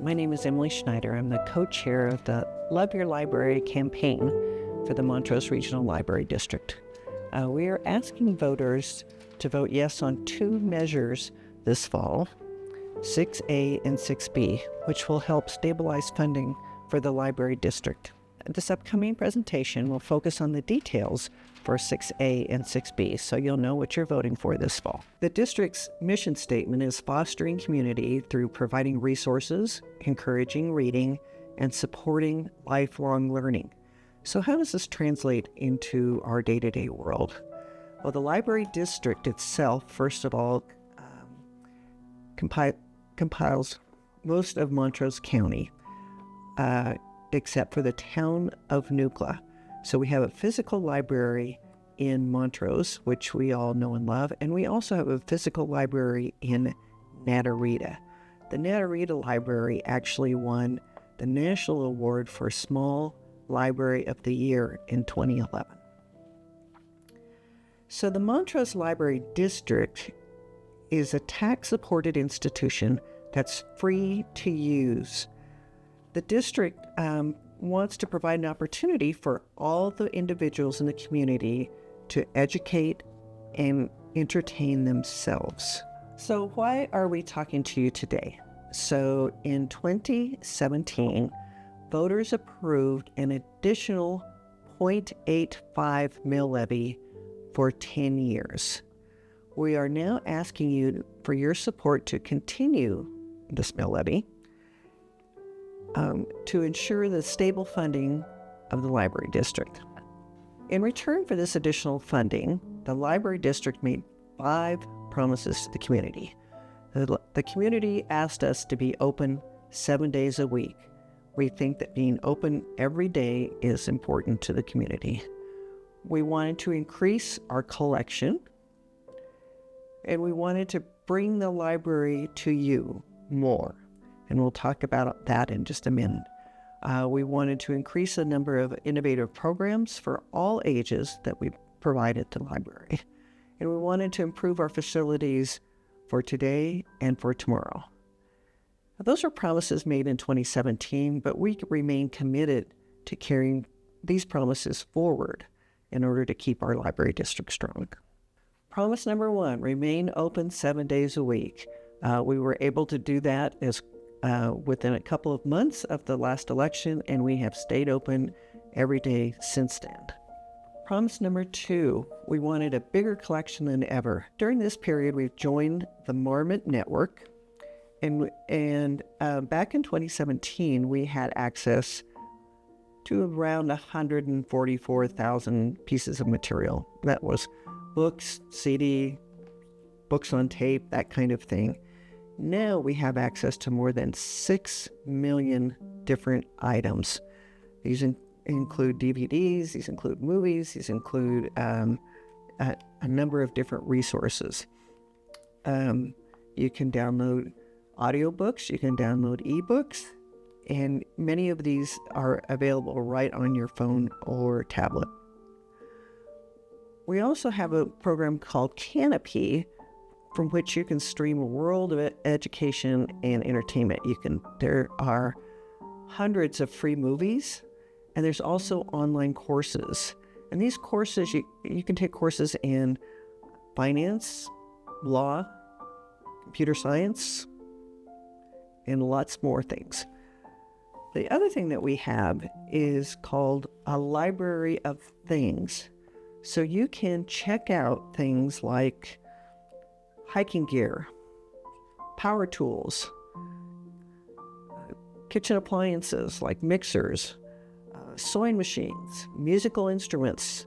My name is Emily Schneider. I'm the co-chair of the Love Your Library campaign for the Montrose Regional Library District. We are asking voters to vote yes on two measures this fall, 6A and 6B, which will help stabilize funding for the library district. This upcoming presentation will focus on the details for 6A and 6B, so you'll know what you're voting for this fall. The district's mission statement is fostering community through providing resources, encouraging reading, and supporting lifelong learning. So how does this translate into our day-to-day world? Well, the library district itself, first of all, compiles most of Montrose County, except for the town of Nucla. So we have a physical library in Montrose, which we all know and love, and we also have a physical library in Natarita. The Natarita Library actually won the National Award for Small Library of the Year in 2011. So the Montrose Library District is a tax-supported institution that's free to use. The district wants to provide an opportunity for all the individuals in the community to educate and entertain themselves. So why are we talking to you today? So in 2017, voters approved an additional 0.85 mill levy for 10 years. We are now asking you for your support to continue this mill levy to ensure the stable funding of the library district. In return for this additional funding, the library district made 5 promises to the community. The community asked us to be open 7 days a week. We think that being open every day is important to the community. We wanted to increase our collection, and we wanted to bring the library to you more. And we'll talk about that in just a minute. We wanted to increase the number of innovative programs for all ages that we provide at the library. And we wanted to improve our facilities for today and for tomorrow. Now, those are promises made in 2017, but we remain committed to carrying these promises forward in order to keep our library district strong. Promise number 1, remain open 7 days a week. We were able to do that within a couple of months of the last election, and we have stayed open every day since then. Promise number 2, we wanted a bigger collection than ever. During this period, we've joined the Marmot Network, and back in 2017, we had access to around 144,000 pieces of material. That was books, CD, books on tape, that kind of thing. Now we have access to more than 6 million different items. These include DVDs, these include movies, these include a number of different resources. You can download audiobooks, you can download ebooks, and many of these are available right on your phone or tablet. We also have a program called Canopy, from which you can stream a world of education and entertainment. There are hundreds of free movies, and there's also online courses. And these courses, you can take courses in finance, law, computer science, and lots more things. The other thing that we have is called a library of things. So you can check out things like hiking gear, power tools, kitchen appliances like mixers, sewing machines, musical instruments,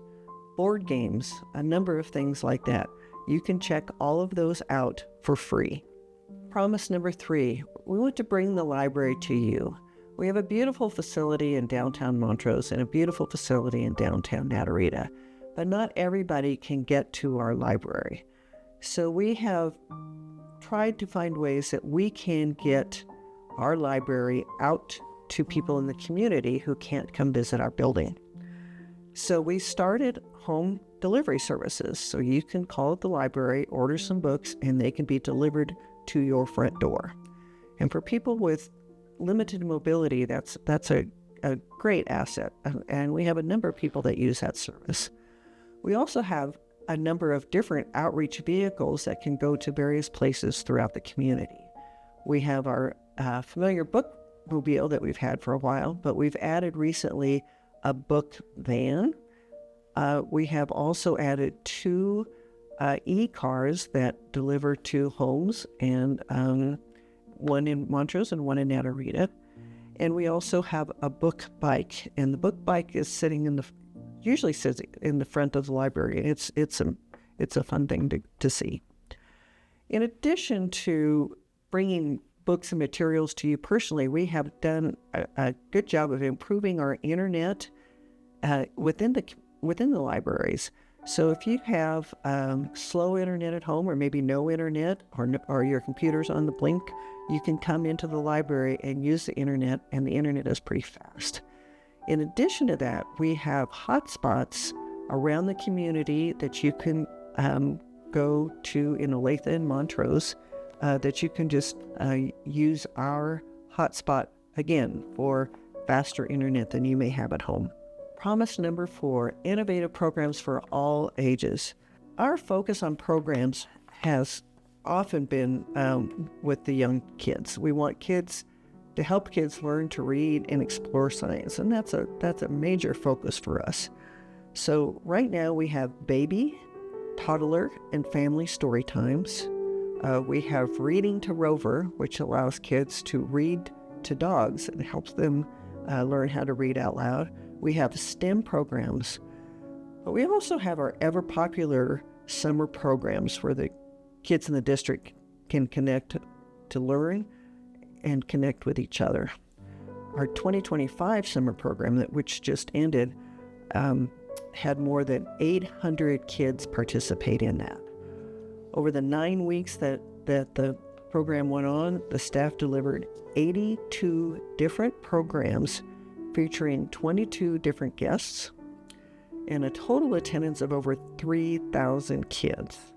board games, a number of things like that. You can check all of those out for free. Promise number 3, we want to bring the library to you. We have a beautiful facility in downtown Montrose and a beautiful facility in downtown Natarita, but not everybody can get to our library. So we have tried to find ways that we can get our library out to people in the community who can't come visit our building. So we started home delivery services. So you can call at the library, order some books, and they can be delivered to your front door. And for people with limited mobility, that's a great asset, and we have a number of people that use that service. We also have a number of different outreach vehicles that can go to various places throughout the community. We have our familiar bookmobile that we've had for a while, but we've added recently a book van. We have also added 2 e-cars that deliver to homes, and one in Montrose and one in Natarita. And we also have a book bike, and the book bike is usually sits in the front of the library. It's a fun thing to see. In addition to bringing books and materials to you personally, we have done a good job of improving our internet within the libraries. So if you have slow internet at home, or maybe no internet, or your computer's on the blink, you can come into the library and use the internet, and the internet is pretty fast. In addition to that, we have hotspots around the community that you can go to in Olathe and Montrose, that you can just use our hotspot, again, for faster internet than you may have at home. Promise number 4, innovative programs for all ages. Our focus on programs has often been with the young kids. We want to help kids learn to read and explore science, and that's a major focus for us. So right now we have baby, toddler, and family story times. We have Reading to Rover, which allows kids to read to dogs and helps them learn how to read out loud. We have STEM programs, but we also have our ever-popular summer programs where the kids in the district can connect to learn and connect with each other. Our 2025 summer program, which just ended, had more than 800 kids participate in that. Over the 9 weeks that the program went on, the staff delivered 82 different programs featuring 22 different guests and a total attendance of over 3,000 kids.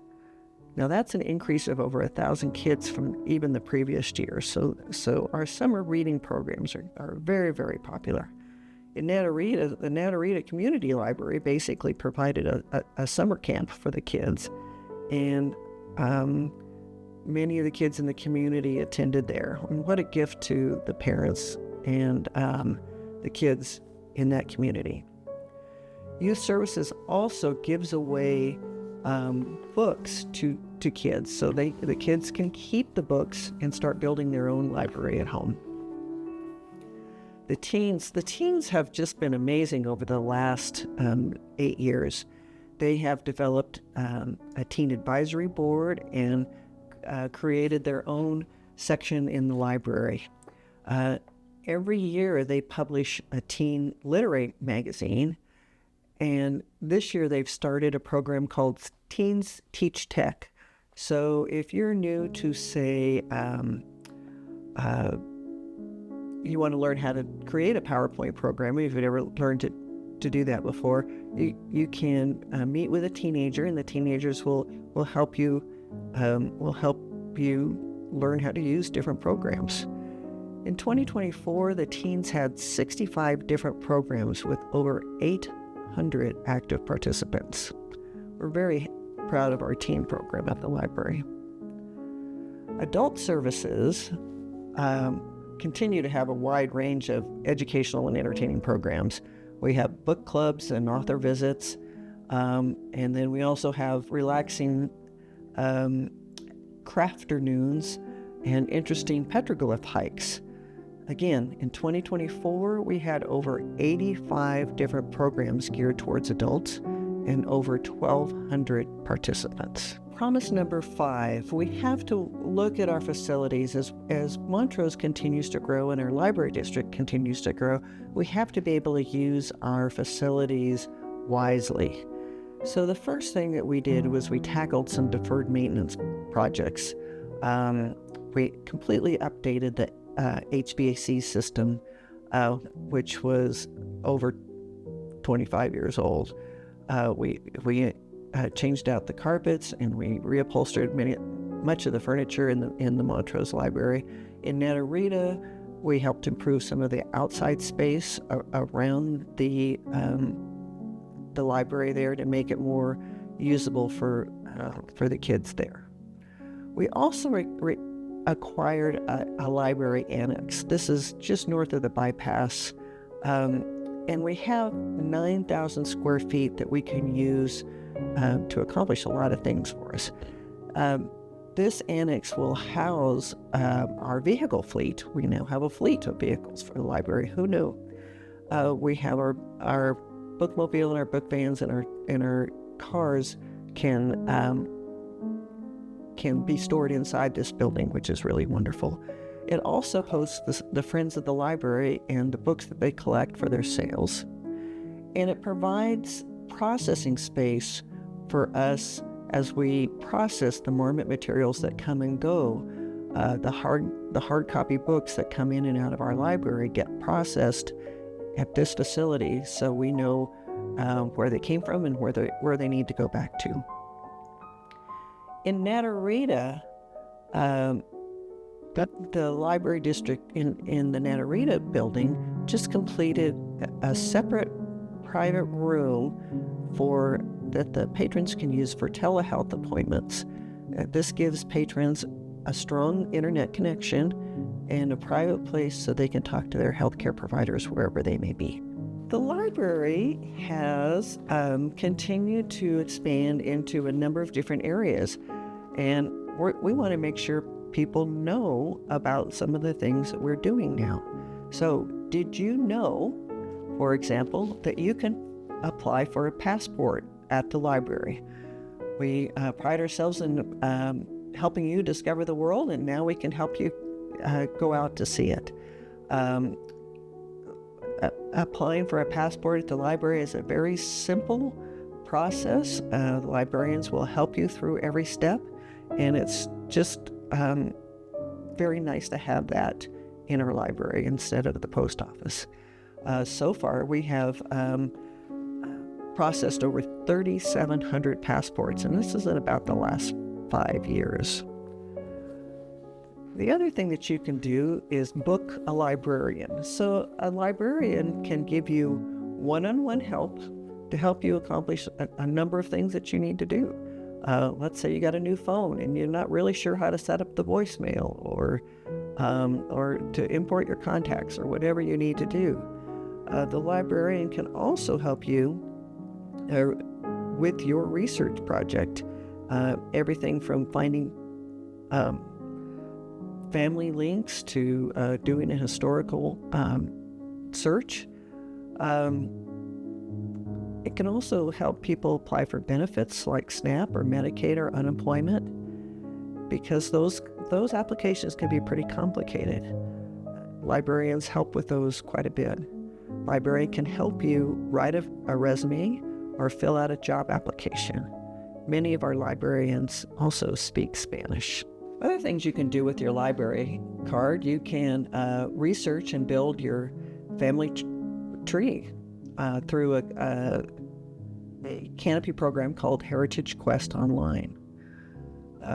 Now that's an increase of over 1,000 kids from even the previous year. So our summer reading programs are very, very popular. In Natarita, the Natarita Community Library basically provided a summer camp for the kids, and many of the kids in the community attended there. And what a gift to the parents and the kids in that community. Youth Services also gives away books to kids, so the kids can keep the books and start building their own library at home. The teens have just been amazing over the last 8 years. They have developed a teen advisory board and created their own section in the library. Every year they publish a teen literary magazine, and this year they've started a program called Teens Teach Tech. So if you're new to, say, you want to learn how to create a PowerPoint program, if you've never learned to do that before, you can meet with a teenager, and the teenagers will help you learn how to use different programs. In 2024, the teens had 65 different programs with over 800 active participants. We're very proud of our teen program at the library. Adult services continue to have a wide range of educational and entertaining programs. We have book clubs and author visits, and then we also have relaxing crafternoons and interesting petroglyph hikes. Again, in 2024, we had over 85 different programs geared towards adults and over 1,200 participants. Promise number 5, we have to look at our facilities as Montrose continues to grow and our library district continues to grow. We have to be able to use our facilities wisely. So the first thing that we did was we tackled some deferred maintenance projects. We completely updated the HVAC system, which was over 25 years old. We changed out the carpets, and we reupholstered much of the furniture in the Montrose Library. In Natarita, we helped improve some of the outside space around the library there to make it more usable for the kids there. We also acquired a library annex. This is just north of the bypass, and we have 9,000 square feet that we can use to accomplish a lot of things for us. This annex will house our vehicle fleet. We now have a fleet of vehicles for the library. Who knew? We have our bookmobile and our book vans and our cars can be stored inside this building, which is really wonderful. It also hosts the Friends of the Library and the books that they collect for their sales. And it provides processing space for us as we process the Marmot materials that come and go. The hard copy books that come in and out of our library get processed at this facility, so we know where they came from and where they need to go back to. In Natarita, the library district in the Natarita building just completed a separate private room that the patrons can use for telehealth appointments. This gives patrons a strong internet connection and a private place so they can talk to their healthcare providers wherever they may be. The library has continued to expand into a number of different areas, and we want to make sure people know about some of the things that we're doing now. So, did you know, for example, that you can apply for a passport at the library? We pride ourselves in helping you discover the world, and now we can help you go out to see it. Applying for a passport at the library is a very simple process. The librarians will help you through every step, and it's just very nice to have that in our library instead of the post office. So far, we have processed over 3,700 passports, and this is in about the last 5 years. The other thing that you can do is book a librarian. So a librarian can give you one-on-one help to help you accomplish a number of things that you need to do. Let's say you got a new phone and you're not really sure how to set up the voicemail or to import your contacts or whatever you need to do. The librarian can also help you with your research project. Everything from finding family links to doing a historical search. It can also help people apply for benefits like SNAP or Medicaid or unemployment, because those applications can be pretty complicated. Librarians help with those quite a bit. Librarian can help you write a resume or fill out a job application. Many of our librarians also speak Spanish. Other things you can do with your library card, you can research and build your family tree through a canopy program called Heritage Quest Online.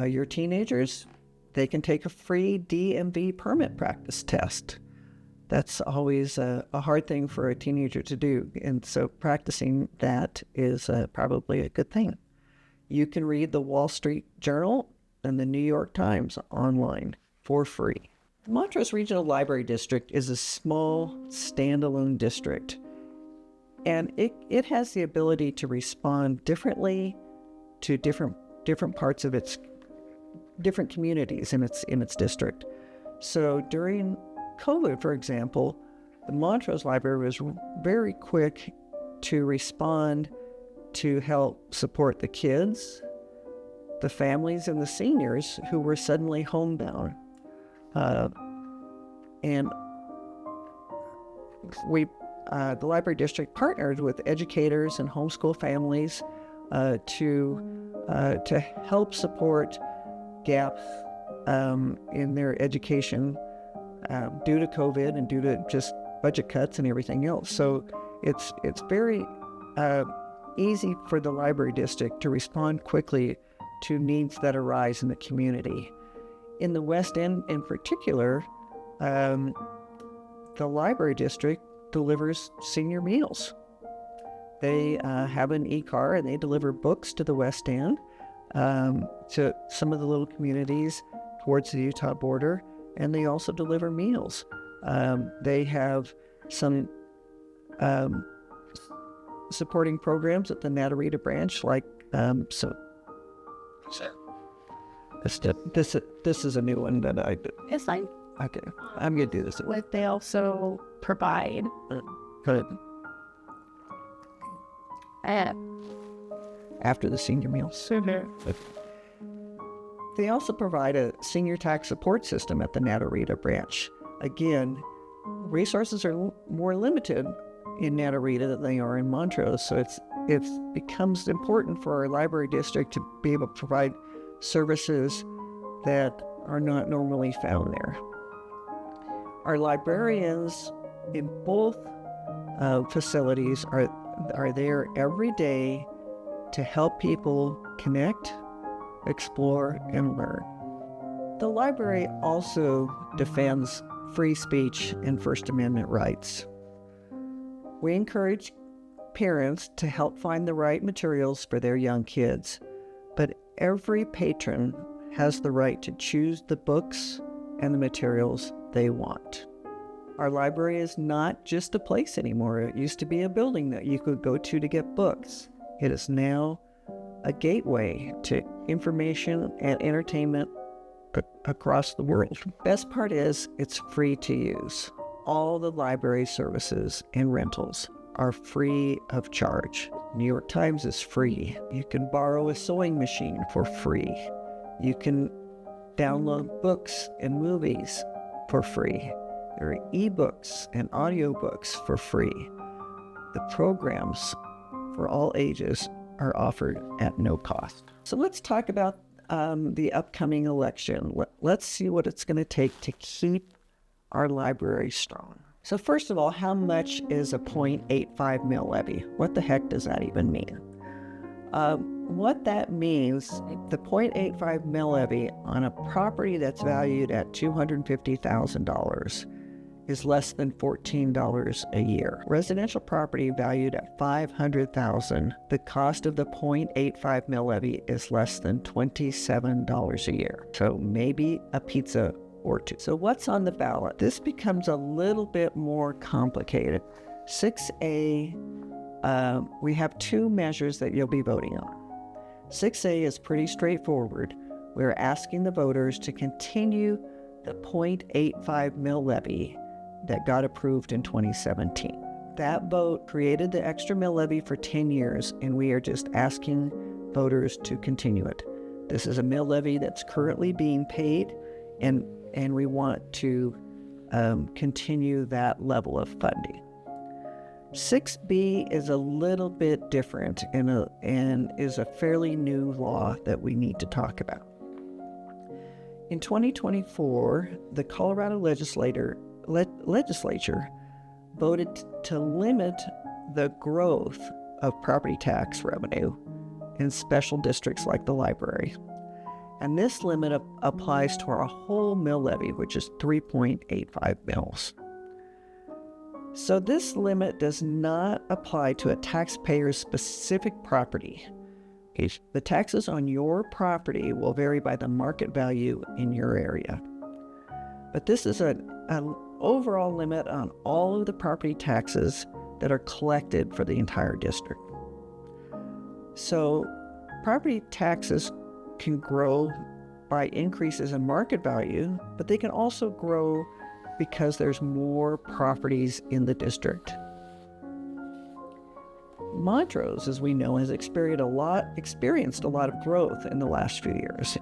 Your teenagers, they can take a free DMV permit practice test. That's always a hard thing for a teenager to do, and so practicing that is probably a good thing. You can read the Wall Street Journal and the New York Times online for free. The Montrose Regional Library District is a small, standalone district, and it has the ability to respond differently to different parts of its different communities in its district. So during COVID, for example, the Montrose Library was very quick to respond to help support the kids, the families, and the seniors who were suddenly homebound. And the library district partnered with educators and homeschool families to help support gaps in their education due to COVID and due to just budget cuts and everything else. So it's very easy for the library district to respond quickly to needs that arise in the community. In the West End in particular, the library district delivers senior meals. They have an e-car and they deliver books to the West End, to some of the little communities towards the Utah border, and they also deliver meals. They have some supporting programs at the Natarita branch, like this is a new one that I did. It's like, Okay, I'm gonna do this. what they also provide. Good. Uh, After the senior meals. They also provide a senior tax support system at the Natarita branch. Again, resources are more limited in Natarita than they are in Montrose, so it becomes important for our library district to be able to provide services that are not normally found there. Our librarians in both facilities are there every day to help people connect, explore, and learn. The library also defends free speech and First Amendment rights. We encourage parents to help find the right materials for their young kids, but every patron has the right to choose the books and the materials they want. Our library is not just a place anymore. It used to be a building that you could go to get books. It is now a gateway to information and entertainment across the world. Best part is it's free to use. All the library services and rentals are free of charge. New York Times is free. You can borrow a sewing machine for free. You can download books and movies for free. There are ebooks and audiobooks for free. The programs for all ages are offered at no cost. So let's talk about the upcoming election. Let's see what it's going to take to keep our library strong. So first of all, how much is a 0.85 mill levy? What the heck does that even mean? What that means, the 0.85 mill levy on a property that's valued at $250,000 is less than $14 a year. Residential property valued at $500,000, the cost of the 0.85 mill levy is less than $27 a year. So maybe a pizza or two. So what's on the ballot? This becomes a little bit more complicated. 6A, we have two measures that you'll be voting on. 6A is pretty straightforward. We're asking the voters to continue the 0.85 mill levy that got approved in 2017. That vote created the extra mill levy for 10 years, and we are just asking voters to continue it. This is a mill levy that's currently being paid, and we want to continue that level of funding. 6B is a little bit different and is a fairly new law that we need to talk about. In 2024, the Colorado legislature voted to limit the growth of property tax revenue in special districts like the library. And this limit applies to our whole mill levy, which is 3.85 mills. So this limit does not apply to a taxpayer's specific property. The taxes on your property will vary by the market value in your area. But this is an overall limit on all of the property taxes that are collected for the entire district. So property taxes can grow by increases in market value, but they can also grow because there's more properties in the district. Montrose, as we know, has experienced a lot of growth in the last few years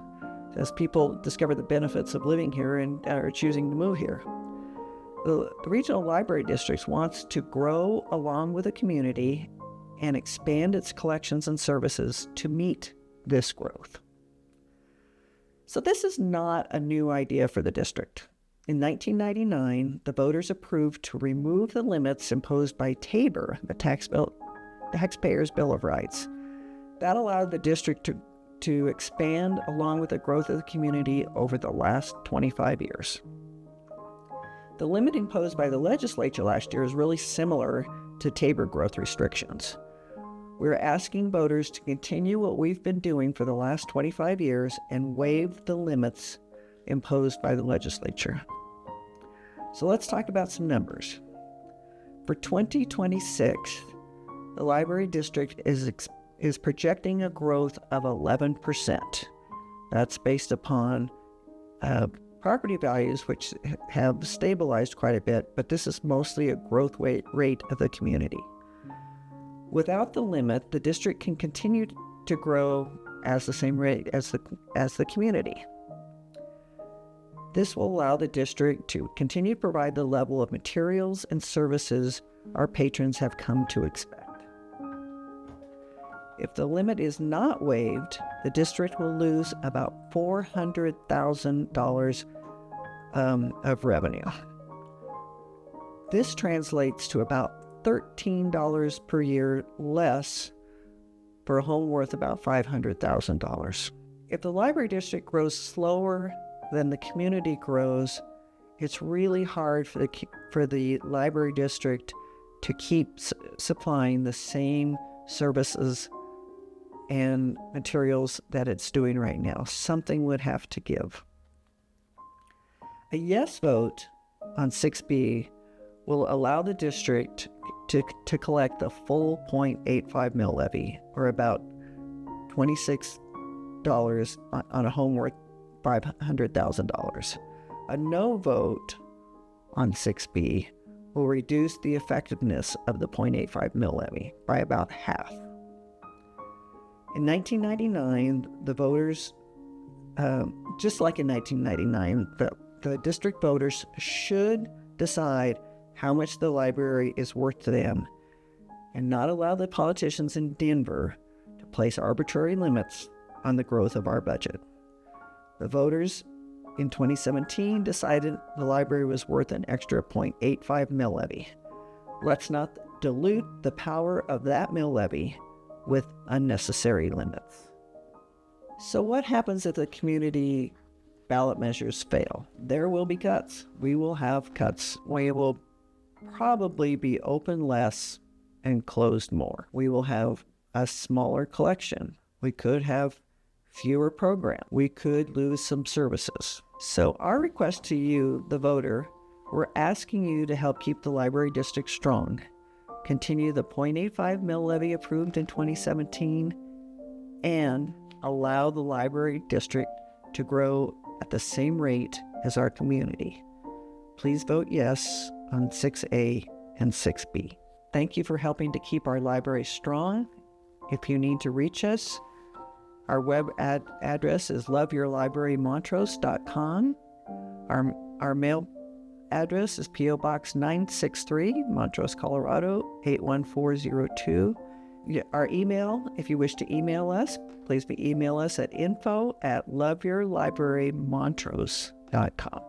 as people discover the benefits of living here and are choosing to move here. The Regional Library District wants to grow along with the community and expand its collections and services to meet this growth. So this is not a new idea for the district. In 1999, the voters approved to remove the limits imposed by TABOR, the Taxpayers' Bill of Rights. That allowed the district to expand along with the growth of the community over the last 25 years. The limit imposed by the legislature last year is really similar to Tabor growth restrictions. We're asking voters to continue what we've been doing for the last 25 years and waive the limits imposed by the legislature. So let's talk about some numbers. For 2026, the library district is projecting a growth of 11%. That's based upon property values, which have stabilized quite a bit, but this is mostly a growth rate of the community. Without the limit, the district can continue to grow as the same rate as the community. This will allow the district to continue to provide the level of materials and services our patrons have come to expect. If the limit is not waived, the district will lose about $400,000 of revenue. This translates to about $13 per year less for a home worth about $500,000. If the library district grows slower than the community grows, it's really hard for the library district to keep supplying the same services and materials that it's doing right now. Something would have to give. A yes vote on 6B will allow the district to collect the full 0.85 mill levy, or about $26 on a home worth $500,000. A no vote on 6B will reduce the effectiveness of the 0.85 mill levy by about half. In 1999, the voters, just like in 1999, the district voters should decide how much the library is worth to them and not allow the politicians in Denver to place arbitrary limits on the growth of our budget. The voters in 2017 decided the library was worth an extra 0.85 mill levy. Let's not dilute the power of that mill levy with unnecessary limits. So what happens if the community ballot measures fail? There will be cuts. We will have cuts. We will probably be open less and closed more. We will have a smaller collection. We could have fewer programs. We could lose some services. So our request to you, the voter, we're asking you to help keep the library district strong. Continue the 0.85 mill levy approved in 2017 and allow the library district to grow at the same rate as our community. Please vote yes on 6A and 6B. Thank you for helping to keep our library strong. If you need to reach us, our web address is loveyourlibrarymontrose.com. Our mail address is P.O. Box 963, Montrose, Colorado 81402. Our email, if you wish to email us, please email us at info@loveyourlibrarymontrose.com.